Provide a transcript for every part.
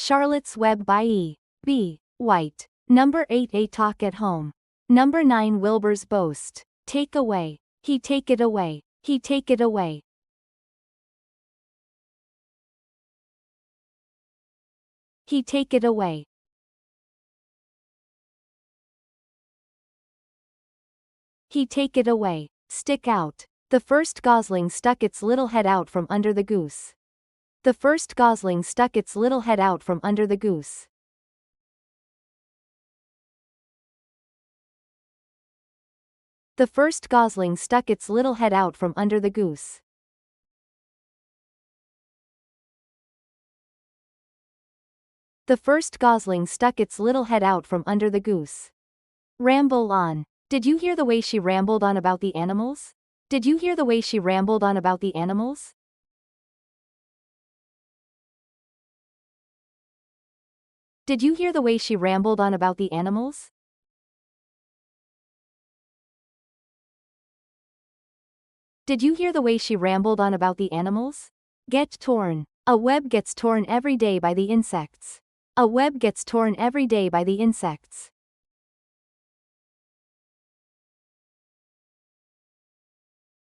Charlotte's Web by E. B. White. Number 8. A Talk at Home. Number 9. Wilbur's Boast. Take away. He take it away. He take it away. He take it away. He take it away. Stick out. The first gosling stuck its little head out from under the goose. The first gosling stuck its little head out from under the goose. The first gosling stuck its little head out from under the goose. The first gosling stuck its little head out from under the goose. Ramble on. Did you hear the way she rambled on about the animals? Did you hear the way she rambled on about the animals? Did you hear the way she rambled on about the animals? Did you hear the way she rambled on about the animals? Get torn. A web gets torn every day by the insects. A web gets torn every day by the insects.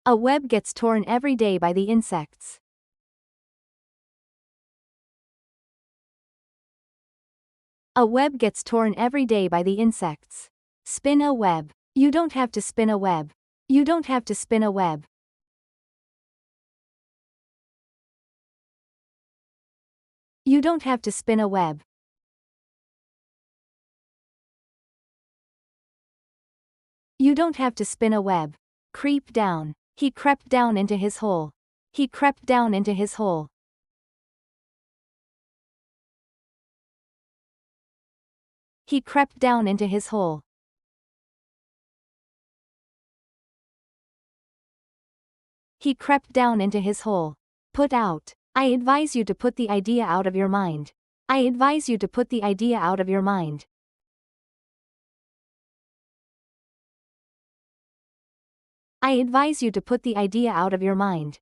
A web gets torn every day by the insects. A web gets torn every day by the insects. Spin a web. You don't have to spin a web. You don't have to spin a web. You don't have to spin a web. You don't have to spin a web. Creep down. He crept down into his hole. He crept down into his hole. He crept down into his hole. He crept down into his hole. Put out. I advise you to put the idea out of your mind. I advise you to put the idea out of your mind. I advise you to put the idea out of your mind.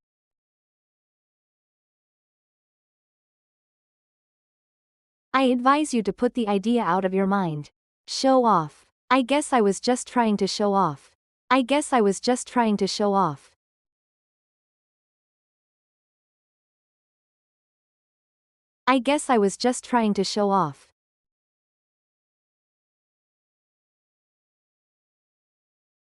I advise you to put the idea out of your mind. Show off. I guess I was just trying to show off. I guess I was just trying to show off. I guess I was just trying to show off.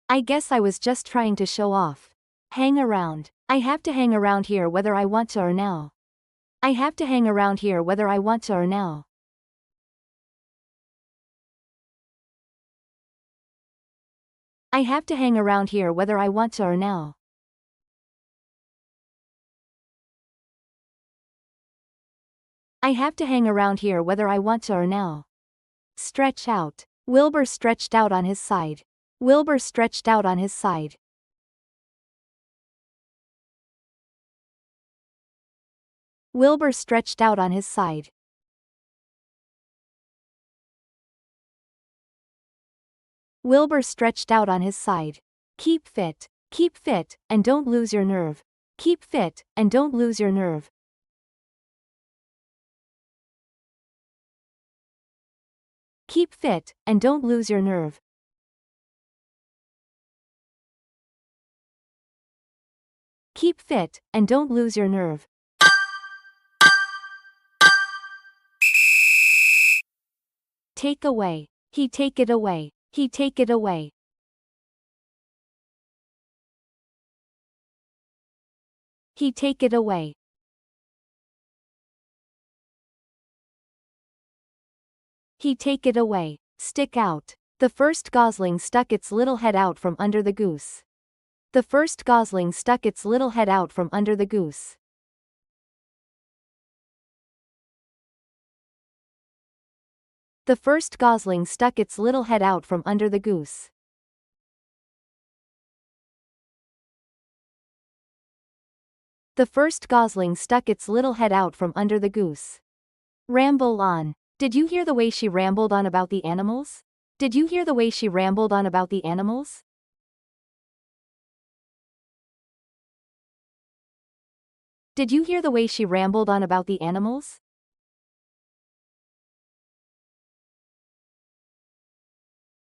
I guess I was just trying to show off. Hang around. I have to hang around here whether I want to or no. I have to hang around here whether I want to or no. I have to hang around here whether I want to or no. I have to hang around here whether I want to or no. Stretch out. Wilbur stretched out on his side. Wilbur stretched out on his side. Wilbur stretched out on his side. Wilbur stretched out on his side. Keep fit, and don't lose your nerve. Keep fit, and don't lose your nerve. Keep fit, and don't lose your nerve. Keep fit, and don't lose your nerve. Take away. He take it away. He take it away. He take it away. He take it away. Stick out. The first gosling stuck its little head out from under the goose. The first gosling stuck its little head out from under the goose. The first gosling stuck its little head out from under the goose. The first gosling stuck its little head out from under the goose. Ramble on. Did you hear the way she rambled on about the animals? Did you hear the way she rambled on about the animals? Did you hear the way she rambled on about the animals?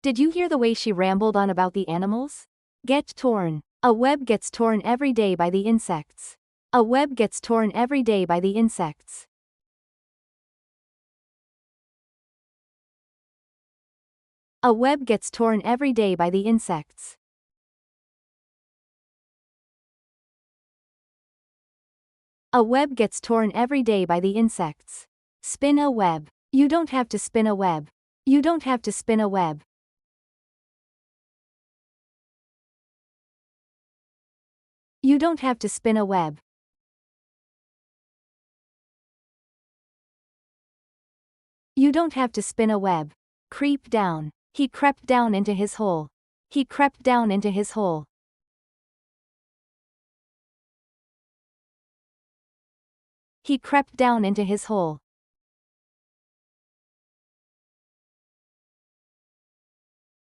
Did you hear the way she rambled on about the animals? Get torn. A web gets torn every day by the insects. A web gets torn every day by the insects. A web gets torn every day by the insects. A web gets torn every day by the insects. Spin a web. You don't have to spin a web. You don't have to spin a web. You don't have to spin a web. You don't have to spin a web. Creep down. He crept down into his hole. He crept down into his hole. He crept down into his hole.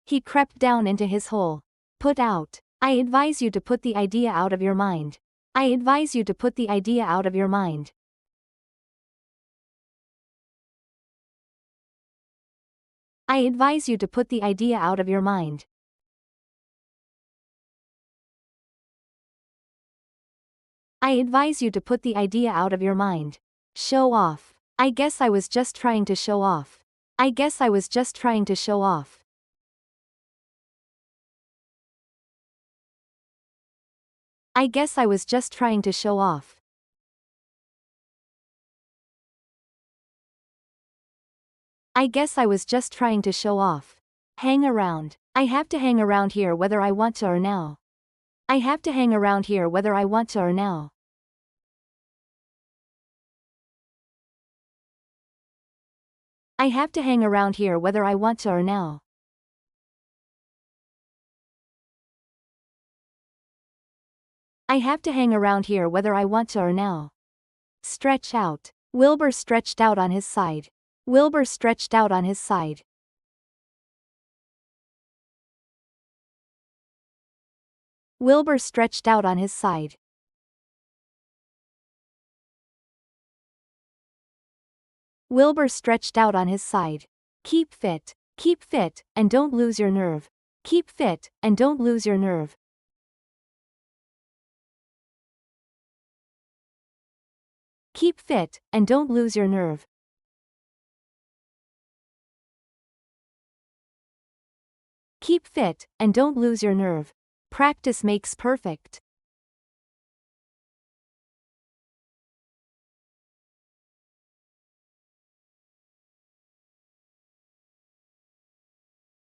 He crept down into his hole. Put out. I advise you to put the idea out of your mind. I advise you to put the idea out of your mind. I advise you to put the idea out of your mind. I advise you to put the idea out of your mind. Show off. I guess I was just trying to show off. I guess I was just trying to show off. I guess I was just trying to show off. I guess I was just trying to show off. Hang around. I have to hang around here whether I want to or now. I have to hang around here whether I want to or now. I have to hang around here whether I want to or now. I have to hang around here whether I want to or now. Stretch out. Wilbur stretched out on his side. Wilbur stretched out on his side. Wilbur stretched out on his side. Wilbur stretched out on his side. Keep fit, and don't lose your nerve. Keep fit, and don't lose your nerve. Keep fit, and don't lose your nerve. Keep fit, and don't lose your nerve. Practice makes perfect.